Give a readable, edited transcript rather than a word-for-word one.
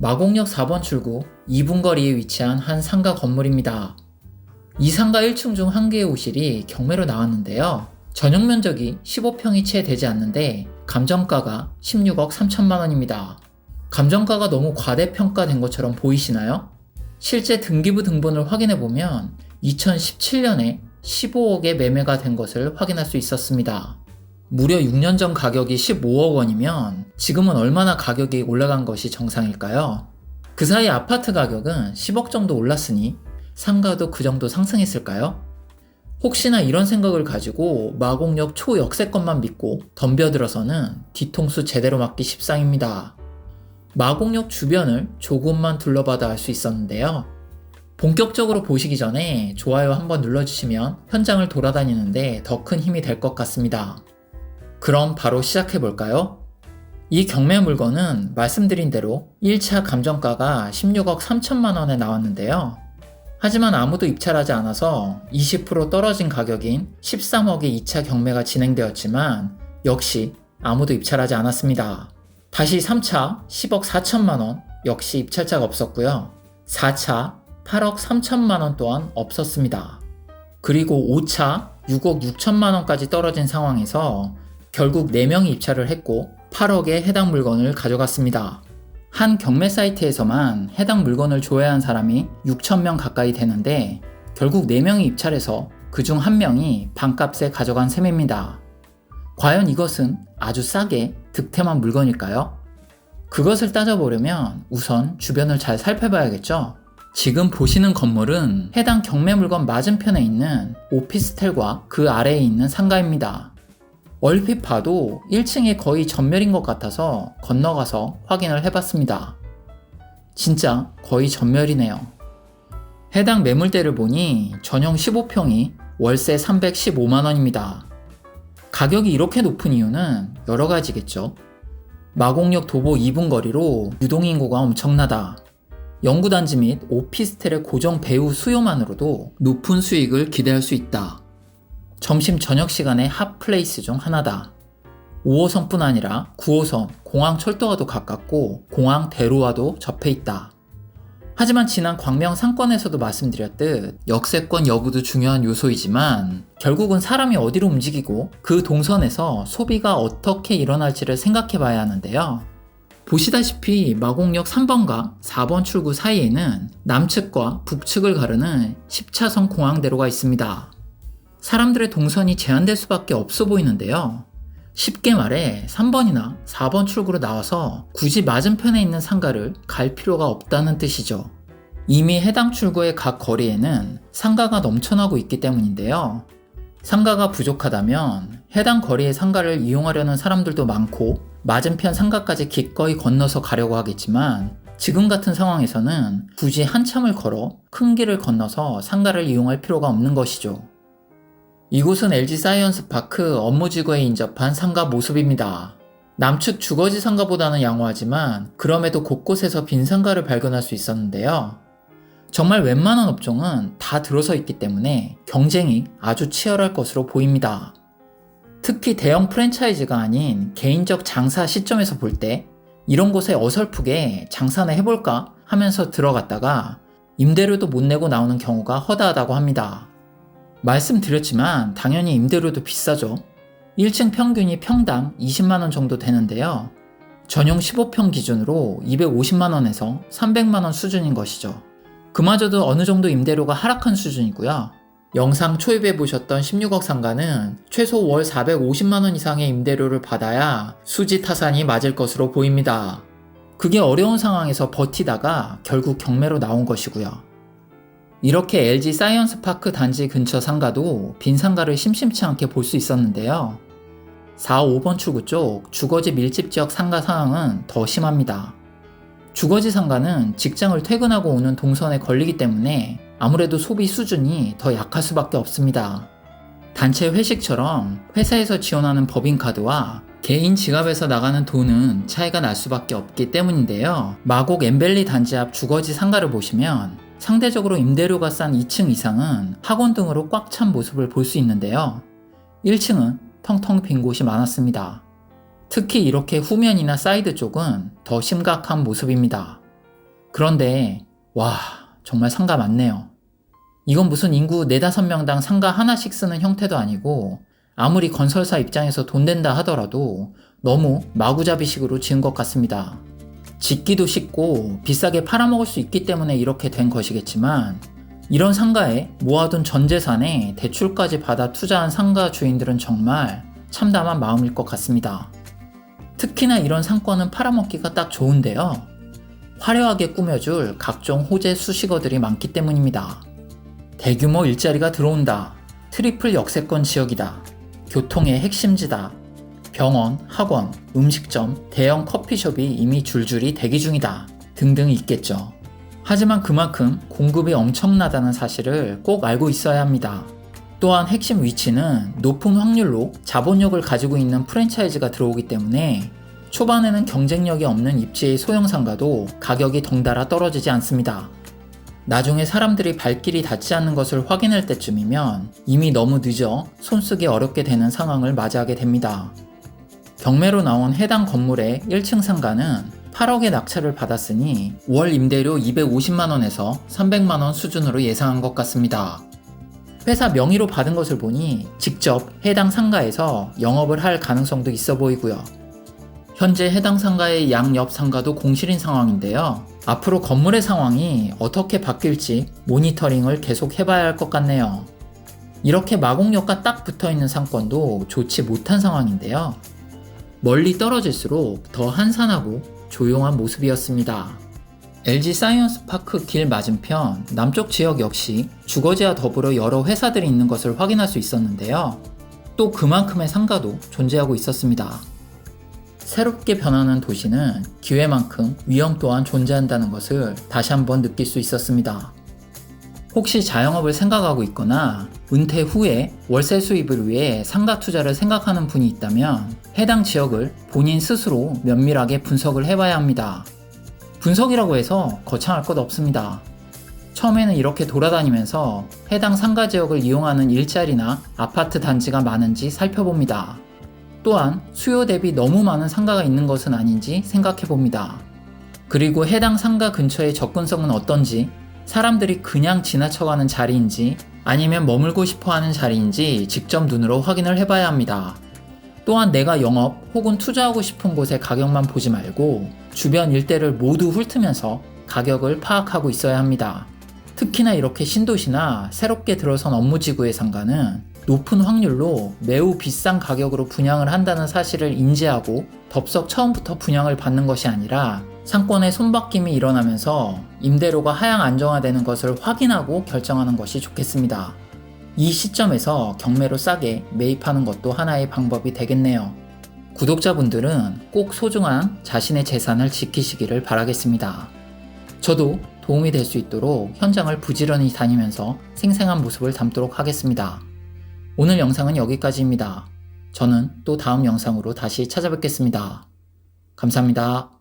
마곡역 4번 출구 2분 거리에 위치한 한 상가 건물입니다. 이 상가 1층 중 한 개의 오실이 경매로 나왔는데요. 전용 면적이 15평이 채 되지 않는데 감정가가 16억 3천만 원입니다. 감정가가 너무 과대평가된 것처럼 보이시나요? 실제 등기부 등본을 확인해보면 2017년에 15억에 매매가 된 것을 확인할 수 있었습니다. 무려 6년 전 가격이 15억 원이면 지금은 얼마나 가격이 올라간 것이 정상일까요? 그 사이 아파트 가격은 10억 정도 올랐으니 상가도 그 정도 상승했을까요? 혹시나 이런 생각을 가지고 마곡역 초역세권만 믿고 덤벼들어서는 뒤통수 제대로 맞기 십상입니다. 마곡역 주변을 조금만 둘러봐도 알 수 있었는데요. 본격적으로 보시기 전에 좋아요 한번 눌러주시면 현장을 돌아다니는데 더 큰 힘이 될 것 같습니다. 그럼 바로 시작해볼까요? 이 경매 물건은 말씀드린 대로 1차 감정가가 16억 3천만 원에 나왔는데요. 하지만 아무도 입찰하지 않아서 20% 떨어진 가격인 13억의 2차 경매가 진행되었지만 역시 아무도 입찰하지 않았습니다. 다시 3차 10억 4천만 원 역시 입찰자가 없었고요. 4차 8억 3천만 원 또한 없었습니다. 그리고 5차 6억 6천만 원까지 떨어진 상황에서 결국 4명이 입찰을 했고 8억에 해당 물건을 가져갔습니다. 한 경매 사이트에서만 해당 물건을 조회한 사람이 6천명 가까이 되는데 결국 4명이 입찰해서 그중 1명이 반값에 가져간 셈입니다. 과연 이것은 아주 싸게 득템한 물건일까요? 그것을 따져보려면 우선 주변을 잘 살펴봐야겠죠? 지금 보시는 건물은 해당 경매 물건 맞은편에 있는 오피스텔과 그 아래에 있는 상가입니다. 얼핏 봐도 1층이 거의 전멸인 것 같아서 건너가서 확인을 해봤습니다. 진짜 거의 전멸이네요. 해당 매물대를 보니 전용 15평이 월세 315만원입니다. 가격이 이렇게 높은 이유는 여러 가지겠죠. 마곡역 도보 2분 거리로 유동인구가 엄청나다. 연구단지 및 오피스텔의 고정 배우 수요만으로도 높은 수익을 기대할 수 있다. 점심 저녁 시간의 핫플레이스 중 하나다. 5호선뿐 아니라 9호선 공항 철도와도 가깝고 공항 대로와도 접해 있다. 하지만 지난 광명 상권에서도 말씀드렸듯 역세권 여부도 중요한 요소이지만 결국은 사람이 어디로 움직이고 그 동선에서 소비가 어떻게 일어날지를 생각해 봐야 하는데요. 보시다시피 마곡역 3번과 4번 출구 사이에는 남측과 북측을 가르는 10차선 공항대로가 있습니다. 사람들의 동선이 제한될 수밖에 없어 보이는데요. 쉽게 말해 3번이나 4번 출구로 나와서 굳이 맞은편에 있는 상가를 갈 필요가 없다는 뜻이죠. 이미 해당 출구의 각 거리에는 상가가 넘쳐나고 있기 때문인데요. 상가가 부족하다면 해당 거리의 상가를 이용하려는 사람들도 많고 맞은편 상가까지 기꺼이 건너서 가려고 하겠지만 지금 같은 상황에서는 굳이 한참을 걸어 큰 길을 건너서 상가를 이용할 필요가 없는 것이죠. 이곳은 LG 사이언스파크 업무지구에 인접한 상가 모습입니다. 남측 주거지 상가보다는 양호하지만 그럼에도 곳곳에서 빈 상가를 발견할 수 있었는데요. 정말 웬만한 업종은 다 들어서 있기 때문에 경쟁이 아주 치열할 것으로 보입니다. 특히 대형 프랜차이즈가 아닌 개인적 장사 시점에서 볼 때 이런 곳에 어설프게 장사나 해볼까 하면서 들어갔다가 임대료도 못 내고 나오는 경우가 허다하다고 합니다. 말씀드렸지만 당연히 임대료도 비싸죠. 1층 평균이 평당 20만원 정도 되는데요. 전용 15평 기준으로 250만원에서 300만원 수준인 것이죠. 그마저도 어느 정도 임대료가 하락한 수준이고요. 영상 초입에 보셨던 16억 상가는 최소 월 450만원 이상의 임대료를 받아야 수지 타산이 맞을 것으로 보입니다. 그게 어려운 상황에서 버티다가 결국 경매로 나온 것이고요. 이렇게 LG 사이언스파크 단지 근처 상가도 빈 상가를 심심치 않게 볼 수 있었는데요. 4, 5번 출구 쪽 주거지 밀집 지역 상가 상황은 더 심합니다. 주거지 상가는 직장을 퇴근하고 오는 동선에 걸리기 때문에 아무래도 소비 수준이 더 약할 수밖에 없습니다. 단체 회식처럼 회사에서 지원하는 법인카드와 개인 지갑에서 나가는 돈은 차이가 날 수밖에 없기 때문인데요. 마곡 엠벨리 단지 앞 주거지 상가를 보시면 상대적으로 임대료가 싼 2층 이상은 학원 등으로 꽉 찬 모습을 볼 수 있는데요. 1층은 텅텅 빈 곳이 많았습니다. 특히 이렇게 후면이나 사이드 쪽은 더 심각한 모습입니다. 그런데 와, 정말 상가 많네요. 이건 무슨 인구 4~5명당 상가 하나씩 쓰는 형태도 아니고 아무리 건설사 입장에서 돈 된다 하더라도 너무 마구잡이식으로 지은 것 같습니다. 짓기도 쉽고 비싸게 팔아먹을 수 있기 때문에 이렇게 된 것이겠지만 이런 상가에 모아둔 전 재산에 대출까지 받아 투자한 상가 주인들은 정말 참담한 마음일 것 같습니다. 특히나 이런 상권은 팔아먹기가 딱 좋은데요. 화려하게 꾸며줄 각종 호재 수식어들이 많기 때문입니다. 대규모 일자리가 들어온다. 트리플 역세권 지역이다. 교통의 핵심지다. 병원, 학원, 음식점, 대형 커피숍이 이미 줄줄이 대기 중이다. 등등 있겠죠. 하지만 그만큼 공급이 엄청나다는 사실을 꼭 알고 있어야 합니다. 또한 핵심 위치는 높은 확률로 자본력을 가지고 있는 프랜차이즈가 들어오기 때문에 초반에는 경쟁력이 없는 입지의 소형 상가도 가격이 덩달아 떨어지지 않습니다. 나중에 사람들이 발길이 닿지 않는 것을 확인할 때쯤이면 이미 너무 늦어 손쓰기 어렵게 되는 상황을 맞이하게 됩니다. 경매로 나온 해당 건물의 1층 상가는 8억의 낙찰을 받았으니 월 임대료 250만원에서 300만원 수준으로 예상한 것 같습니다. 회사 명의로 받은 것을 보니 직접 해당 상가에서 영업을 할 가능성도 있어 보이고요. 현재 해당 상가의 양옆 상가도 공실인 상황인데요. 앞으로 건물의 상황이 어떻게 바뀔지 모니터링을 계속 해봐야 할 것 같네요. 이렇게 마곡역과 딱 붙어있는 상권도 좋지 못한 상황인데요. 멀리 떨어질수록 더 한산하고 조용한 모습이었습니다. LG 사이언스 파크 길 맞은편 남쪽 지역 역시 주거지와 더불어 여러 회사들이 있는 것을 확인할 수 있었는데요. 또 그만큼의 상가도 존재하고 있었습니다. 새롭게 변하는 도시는 기회만큼 위험 또한 존재한다는 것을 다시 한번 느낄 수 있었습니다. 혹시 자영업을 생각하고 있거나 은퇴 후에 월세 수입을 위해 상가 투자를 생각하는 분이 있다면 해당 지역을 본인 스스로 면밀하게 분석을 해봐야 합니다. 분석이라고 해서 거창할 것 없습니다. 처음에는 이렇게 돌아다니면서 해당 상가 지역을 이용하는 일자리나 아파트 단지가 많은지 살펴봅니다. 또한 수요 대비 너무 많은 상가가 있는 것은 아닌지 생각해봅니다. 그리고 해당 상가 근처의 접근성은 어떤지, 사람들이 그냥 지나쳐가는 자리인지 아니면 머물고 싶어하는 자리인지 직접 눈으로 확인을 해봐야 합니다. 또한 내가 영업 혹은 투자하고 싶은 곳의 가격만 보지 말고 주변 일대를 모두 훑으면서 가격을 파악하고 있어야 합니다. 특히나 이렇게 신도시나 새롭게 들어선 업무지구의 상가는 높은 확률로 매우 비싼 가격으로 분양을 한다는 사실을 인지하고 덥석 처음부터 분양을 받는 것이 아니라 상권의 손바뀜이 일어나면서 임대료가 하향 안정화되는 것을 확인하고 결정하는 것이 좋겠습니다. 이 시점에서 경매로 싸게 매입하는 것도 하나의 방법이 되겠네요. 구독자분들은 꼭 소중한 자신의 재산을 지키시기를 바라겠습니다. 저도 도움이 될 수 있도록 현장을 부지런히 다니면서 생생한 모습을 담도록 하겠습니다. 오늘 영상은 여기까지입니다. 저는 또 다음 영상으로 다시 찾아뵙겠습니다. 감사합니다.